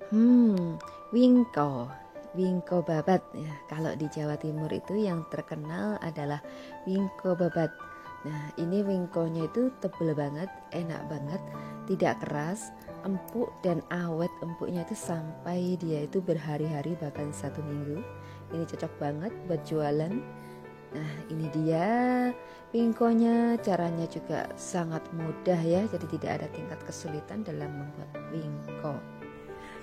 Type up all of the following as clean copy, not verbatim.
Hmm, wingko, wingko babat ya. Kalau di Jawa Timur itu yang terkenal adalah wingko babat. Nah, ini wingkonya itu tebel banget, enak banget, tidak keras, empuk dan awet. Empuknya itu sampai dia itu berhari-hari bahkan 1 minggu. Ini cocok banget buat jualan. Nah, ini dia wingkonya. Caranya juga sangat mudah ya, jadi tidak ada tingkat kesulitan dalam membuat wingko.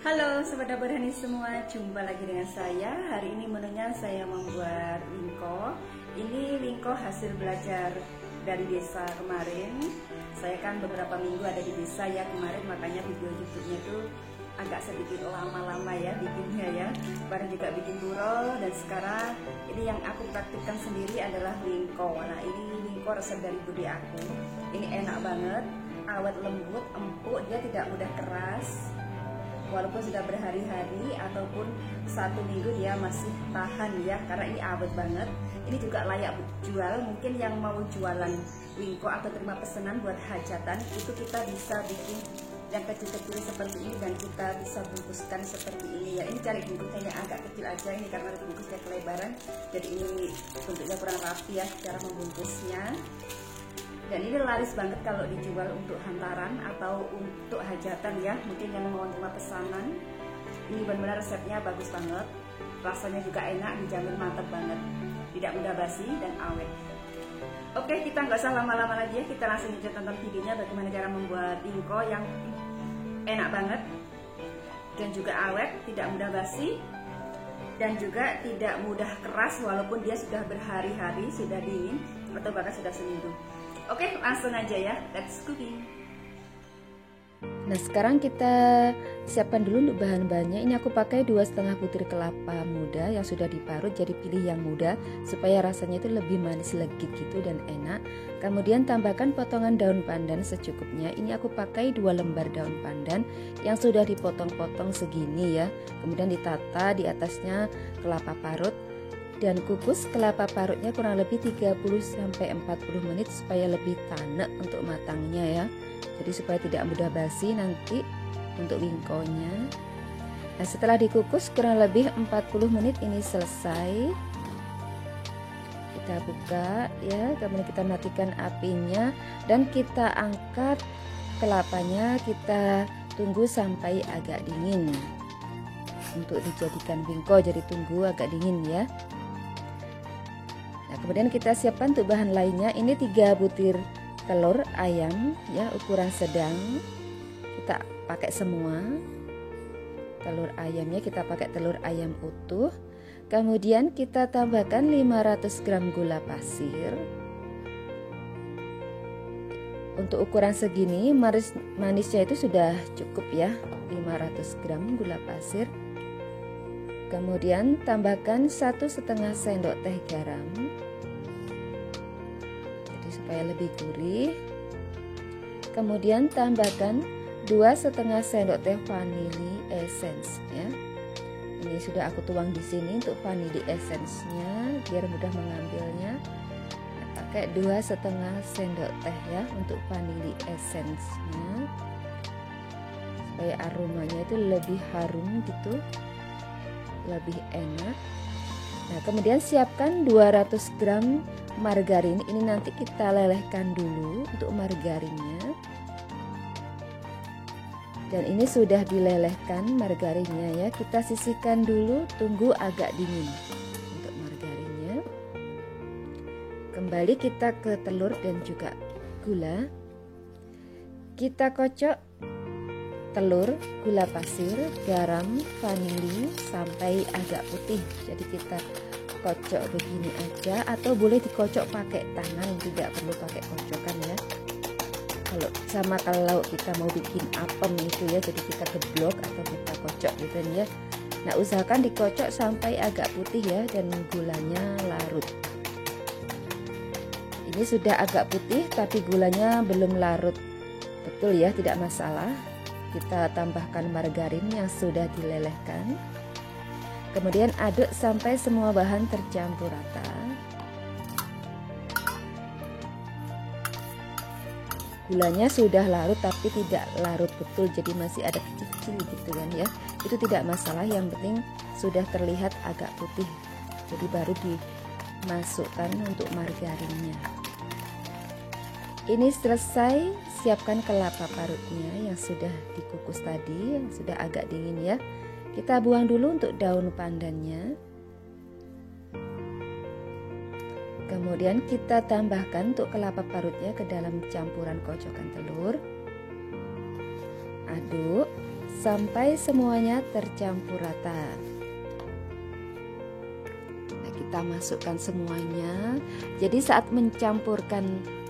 Halo Sobat Dapur Hani semua, jumpa lagi dengan saya. Hari ini menunya saya membuat wingko. Ini wingko hasil belajar dari desa kemarin. Saya kan beberapa minggu ada di desa ya kemarin, makanya video YouTube-nya itu agak sedikit lama-lama ya bikinnya ya. Baru juga bikin burol, dan sekarang ini yang aku praktikkan sendiri adalah wingko. Nah, ini wingko resep dari bude aku. Ini enak banget, awet lembut, empuk, dia tidak mudah keras. Walaupun sudah berhari-hari ataupun 1 minggu dia masih tahan ya, karena ini awet banget. Ini juga layak jual. Mungkin yang mau jualan wingko atau terima pesanan buat hajatan, itu kita bisa bikin yang kecil-kecil seperti ini dan kita bisa bungkuskan seperti ini ya. Ini cari bungkusnya yang agak kecil aja ini karena bungkusnya kelebaran, jadi ini bentuknya kurang rapi ya cara membungkusnya. Dan ini laris banget kalau dijual untuk hantaran atau untuk hajatan ya, mungkin yang mau terima pesanan. Ini benar-benar resepnya bagus banget, rasanya juga enak, dijamin mantap banget, tidak mudah basi dan awet. Oke, kita nggak usah lama-lama lagi ya, kita langsung aja tonton videonya bagaimana cara membuat wingko yang enak banget dan juga awet, tidak mudah basi dan juga tidak mudah keras walaupun dia sudah berhari-hari, sudah dingin atau bahkan sudah seminggu. Oke, langsung aja ya, let's cooking. Nah, sekarang kita siapkan dulu untuk bahan-bahannya. Ini aku pakai 2,5 butir kelapa muda yang sudah diparut, jadi pilih yang muda supaya rasanya itu lebih manis legit gitu dan enak. Kemudian tambahkan potongan daun pandan secukupnya. Ini aku pakai 2 lembar daun pandan yang sudah dipotong-potong segini ya. Kemudian ditata, di atasnya kelapa parut. Dan kukus kelapa parutnya kurang lebih 30-40 menit supaya lebih tanek untuk matangnya ya. Jadi supaya tidak mudah basi nanti untuk wingkonya. Nah, setelah dikukus kurang lebih 40 menit ini selesai. Kita buka ya, kemudian kita matikan apinya dan kita angkat kelapanya, kita tunggu sampai agak dingin. Untuk dijadikan wingko, jadi tunggu agak dingin ya. Nah, kemudian kita siapkan untuk bahan lainnya. Ini 3 butir telur ayam ya, ukuran sedang. Kita pakai semua. Telur ayamnya kita pakai telur ayam utuh. Kemudian kita tambahkan 500 gram gula pasir. Untuk ukuran segini manisnya itu sudah cukup ya, 500 gram gula pasir. Kemudian tambahkan 1,5 sendok teh garam, jadi supaya lebih gurih. Kemudian tambahkan 2,5 sendok teh vanili essence ya. Ini sudah aku tuang di sini untuk vanili essence-nya biar mudah mengambilnya. Nah, pakai 2,5 sendok teh ya untuk vanili essence-nya supaya aromanya itu lebih harum gitu, lebih enak. Nah, kemudian siapkan 200 gram margarin. Ini nanti kita lelehkan dulu untuk margarinnya. Dan ini sudah dilelehkan margarinnya ya. Kita sisihkan dulu, tunggu agak dingin untuk margarinnya. Kembali kita ke telur dan juga gula. Kita kocok telur, gula pasir, garam, vanili sampai agak putih. Jadi kita kocok begini aja atau boleh dikocok pakai tangan, tidak perlu pakai kocokan ya. Kalau kita mau bikin apem itu ya, jadi kita geblok atau kita kocok gitu ya. Nah, usahakan dikocok sampai agak putih ya dan gulanya larut. Ini sudah agak putih tapi gulanya belum larut. Betul ya, tidak masalah. Kita tambahkan margarin yang sudah dilelehkan. Kemudian aduk sampai semua bahan tercampur rata. gulanya sudah larut tapi tidak larut betul, jadi masih ada kecil gitu kan ya. Itu tidak masalah, yang penting sudah terlihat agak putih, jadi baru dimasukkan untuk margarinnya. Ini selesai, siapkan kelapa parutnya yang sudah dikukus tadi, yang sudah agak dingin ya. Kita buang dulu untuk daun pandannya. Kemudian kita tambahkan untuk kelapa parutnya ke dalam campuran kocokan telur. Aduk sampai semuanya tercampur rata. Nah, kita masukkan semuanya. Jadi saat mencampurkan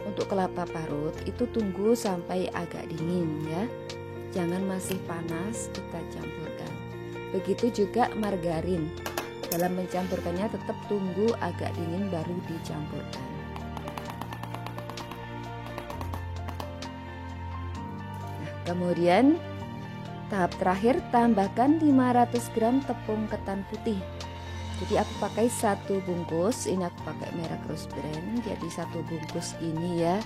untuk kelapa parut itu tunggu sampai agak dingin ya. Jangan masih panas kita campurkan. Begitu juga margarin. Dalam mencampurkannya tetap tunggu agak dingin baru dicampurkan. Nah, kemudian tahap terakhir, tambahkan 500 gram tepung ketan putih. Jadi aku pakai 1 bungkus, ini aku pakai merek Rose Brand, jadi 1 bungkus ini ya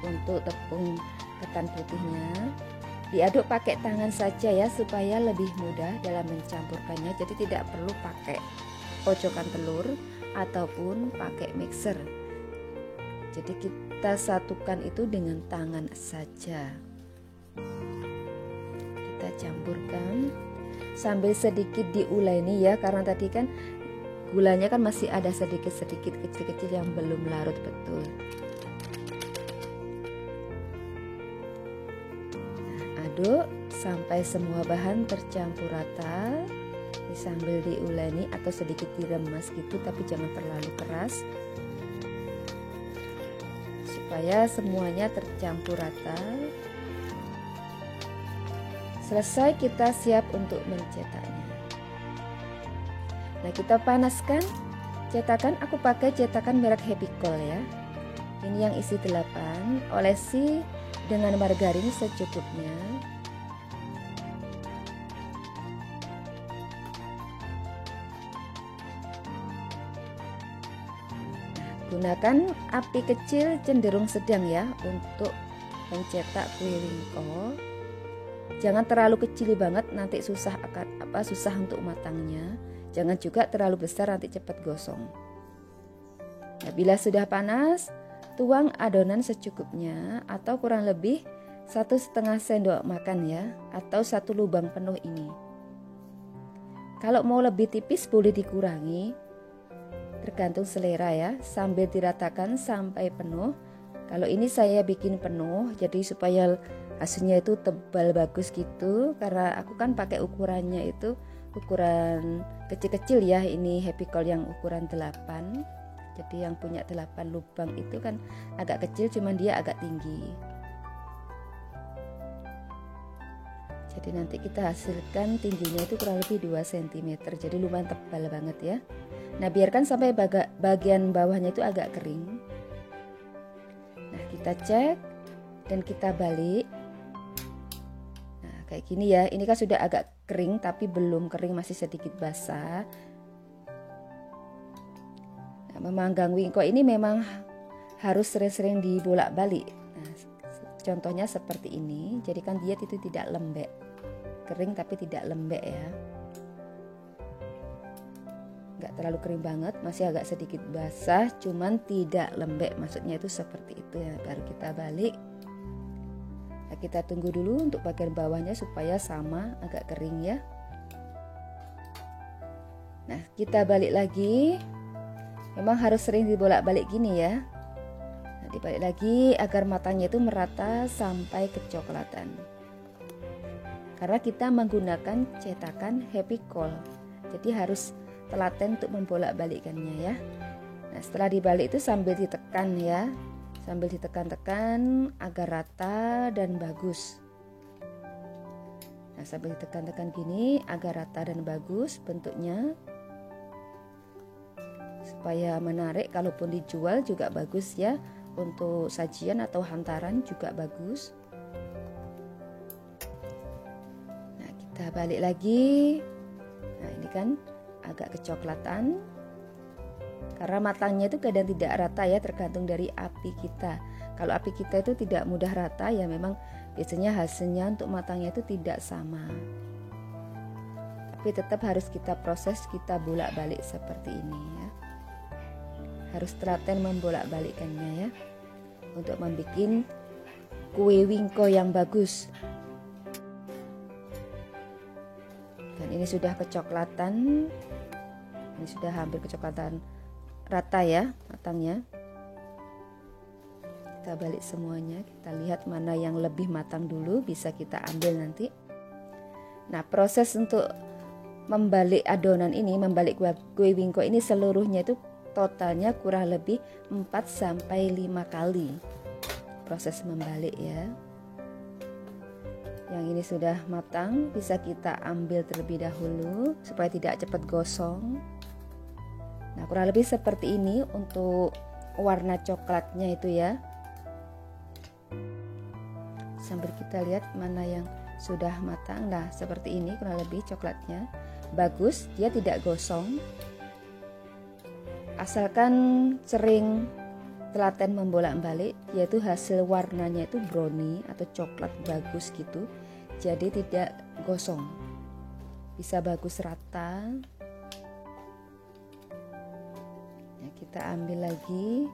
untuk tepung ketan putihnya. Diaduk pakai tangan saja ya supaya lebih mudah dalam mencampurkannya, jadi tidak perlu pakai kocokan telur ataupun pakai mixer. Jadi kita satukan itu dengan tangan saja. Kita campurkan sambil sedikit diuleni ya, karena tadi kan gulanya kan masih ada sedikit-sedikit kecil-kecil yang belum larut betul. Nah, aduk sampai semua bahan tercampur rata. Sambil diuleni atau sedikit diremas gitu, tapi jangan terlalu keras supaya semuanya tercampur rata. Selesai, kita siap untuk mencetaknya. Nah, kita panaskan cetakan. Aku pakai cetakan merek Happy Cool ya. Ini yang isi 8, olesi dengan margarin secukupnya. Gunakan api kecil cenderung sedang ya untuk mencetak kue wingko. Jangan terlalu kecil banget, nanti susah untuk matangnya. Jangan juga terlalu besar, nanti cepat gosong. Nah, bila sudah panas, tuang adonan secukupnya atau kurang lebih 1,5 sendok makan ya, atau 1 lubang penuh ini. Kalau mau lebih tipis boleh dikurangi, tergantung selera ya, sambil diratakan sampai penuh. Kalau ini saya bikin penuh, jadi supaya hasilnya itu tebal bagus gitu, karena aku kan pakai ukurannya itu ukuran kecil-kecil ya. Ini Happy Cool yang ukuran 8, jadi yang punya 8 lubang itu kan agak kecil, cuman dia agak tinggi. Jadi nanti kita hasilkan tingginya itu kurang lebih 2 cm, jadi lumayan tebal banget ya. Nah, biarkan sampai bagian bawahnya itu agak kering. Nah, kita cek dan kita balik. Nah, kayak gini ya. Ini kan sudah agak kering tapi belum kering, masih sedikit basah. Nah, memanggang wingko ini memang harus sering-sering dibolak-balik. Nah, contohnya seperti ini. Jadi kan dia itu tidak lembek. Kering tapi tidak lembek ya. Nggak terlalu kering banget, masih agak sedikit basah, cuman tidak lembek, maksudnya itu seperti itu ya. Baru kita balik. Nah, kita tunggu dulu untuk bagian bawahnya supaya sama, agak kering ya. Nah, kita balik lagi. Memang harus sering dibolak-balik gini ya. Nah, dibalik lagi agar matangnya itu merata sampai kecoklatan. Karena kita menggunakan cetakan Happy Cool, jadi harus telaten untuk membolak-balikkannya ya. Nah, setelah dibalik itu sambil ditekan ya, sambil ditekan-tekan agar rata dan bagus. Nah, sambil ditekan-tekan gini agar rata dan bagus bentuknya, supaya menarik, kalaupun dijual juga bagus ya, untuk sajian atau hantaran juga bagus. Nah, kita balik lagi. Nah, ini kan agak kecoklatan karena matangnya itu kadang tidak rata ya, tergantung dari api kita. Kalau api kita itu tidak mudah rata ya memang biasanya hasilnya untuk matangnya itu tidak sama. Tapi tetap harus kita proses, kita bolak-balik seperti ini ya. Harus telaten membolak-balikkannya ya untuk membuat kue wingko yang bagus. Dan ini sudah kecoklatan, ini sudah hampir kecoklatan rata ya matangnya. Kita balik semuanya, kita lihat mana yang lebih matang dulu, bisa kita ambil nanti. Nah, proses untuk membalik adonan ini, membalik kue wingko ini seluruhnya itu totalnya kurang lebih 4-5 kali proses membalik ya. Yang ini sudah matang, bisa kita ambil terlebih dahulu supaya tidak cepat gosong. Nah, kurang lebih seperti ini untuk warna coklatnya itu ya. Sambil kita lihat mana yang sudah matang. Nah, seperti ini kurang lebih coklatnya. Bagus, dia tidak gosong. Asalkan sering telaten membolak-balik, yaitu hasil warnanya itu brownie atau coklat bagus gitu. Jadi tidak gosong. Bisa bagus rata. Ya, kita ambil lagi.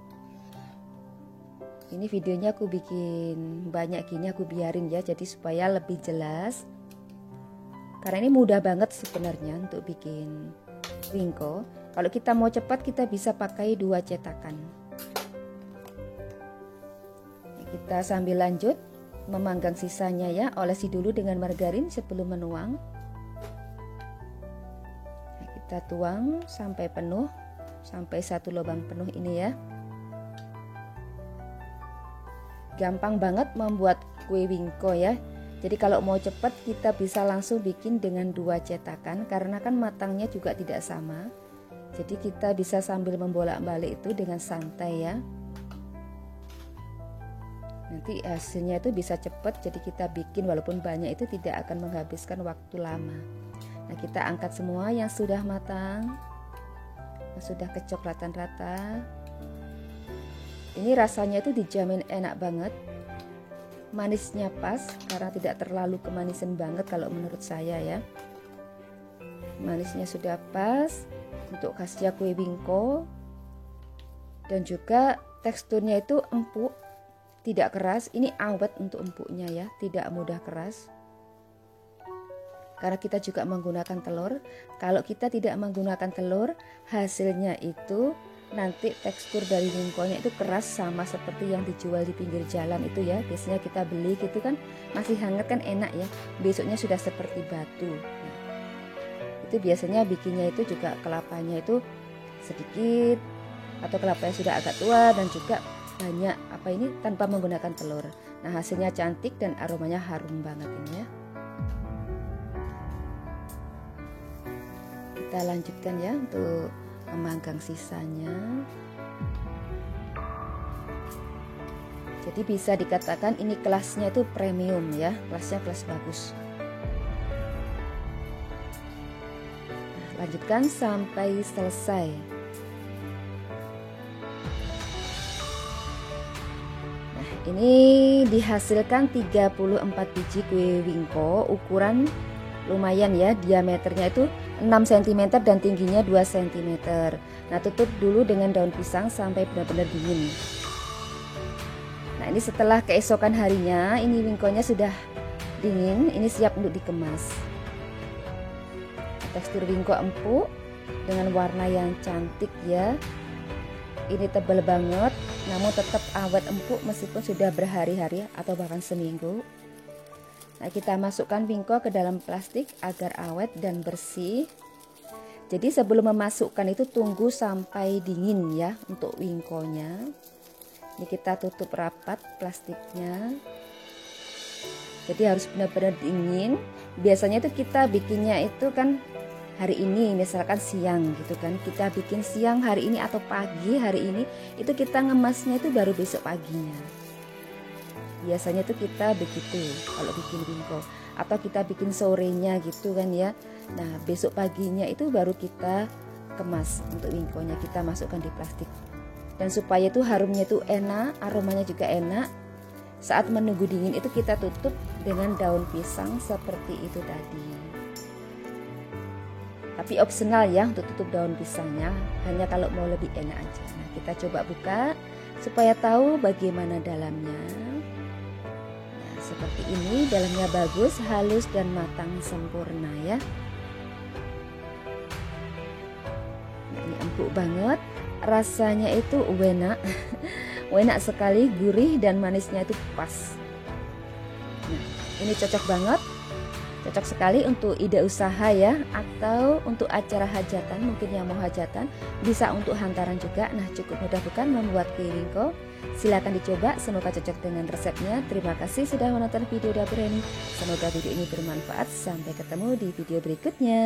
Ini videonya aku bikin banyak gini, aku biarin ya, jadi supaya lebih jelas. Karena ini mudah banget sebenarnya untuk bikin wingko. Kalau kita mau cepat kita bisa pakai 2 cetakan. Kita sambil lanjut memanggang sisanya ya, olesi dulu dengan margarin sebelum menuang. Nah, kita tuang sampai penuh, sampai 1 lubang penuh ini ya. Gampang banget membuat kue wingko ya. Jadi kalau mau cepat kita bisa langsung bikin dengan 2 cetakan karena kan matangnya juga tidak sama. Jadi kita bisa sambil membolak-balik itu dengan santai ya. Nanti hasilnya itu bisa cepat, jadi kita bikin walaupun banyak itu tidak akan menghabiskan waktu lama. Nah, kita angkat semua yang sudah matang, yang sudah kecoklatan rata. Ini rasanya itu dijamin enak banget. Manisnya pas karena tidak terlalu kemanisan banget kalau menurut saya ya. Manisnya sudah pas untuk khasnya kue wingko. Dan juga teksturnya itu empuk, tidak keras. Ini awet untuk empuknya ya, tidak mudah keras. Karena kita juga menggunakan telur. Kalau kita tidak menggunakan telur, hasilnya itu nanti tekstur dari wingkonya itu keras sama seperti yang dijual di pinggir jalan itu ya. Biasanya kita beli gitu kan, masih hangat kan enak ya, besoknya sudah seperti batu. Nah, itu biasanya bikinnya itu juga kelapanya itu sedikit atau kelapanya sudah agak tua dan juga banyak tanpa menggunakan telur. Nah, hasilnya cantik dan aromanya harum banget ini ya. Kita lanjutkan ya untuk memanggang sisanya. Jadi bisa dikatakan ini kelasnya itu premium ya, kelasnya kelas bagus. Nah, lanjutkan sampai selesai. Nah, ini dihasilkan 34 biji kue wingko, ukuran lumayan ya, diameternya itu 6 cm dan tingginya 2 cm. Nah, tutup dulu dengan daun pisang sampai benar-benar dingin. Nah, ini setelah keesokan harinya, ini wingkonya sudah dingin, ini siap untuk dikemas. Tekstur wingko empuk dengan warna yang cantik ya. Ini tebal banget, namun tetap awet empuk meskipun sudah berhari-hari atau bahkan seminggu. Nah, kita masukkan wingko ke dalam plastik agar awet dan bersih. Jadi sebelum memasukkan itu tunggu sampai dingin ya untuk wingkonya. Ini kita tutup rapat plastiknya. Jadi harus benar-benar dingin. Biasanya itu kita bikinnya itu kan hari ini, misalkan siang gitu kan. Kita bikin siang hari ini atau pagi hari ini, itu kita ngemasnya itu baru besok paginya. Biasanya tuh kita begitu kalau bikin wingko, atau kita bikin sorenya gitu kan ya. Nah, besok paginya itu baru kita kemas untuk wingkonya, kita masukkan di plastik. Dan supaya itu harumnya itu enak, aromanya juga enak. Saat menunggu dingin itu kita tutup dengan daun pisang seperti itu tadi. Tapi opsional ya untuk tutup daun pisangnya, hanya kalau mau lebih enak aja. Nah, kita coba buka supaya tahu bagaimana dalamnya. Nah, seperti ini, dalamnya bagus, halus dan matang sempurna ya. Nah, ini empuk banget, rasanya itu enak. Enak sekali, gurih dan manisnya itu pas. Nah, ini cocok banget, cocok sekali untuk ide usaha ya, atau untuk acara hajatan, mungkin yang mau hajatan, bisa untuk hantaran juga. Nah, cukup mudah bukan membuat kue wingko? Silahkan dicoba, semoga cocok dengan resepnya. Terima kasih sudah menonton video Dapur Heni. Semoga video ini bermanfaat. Sampai ketemu di video berikutnya.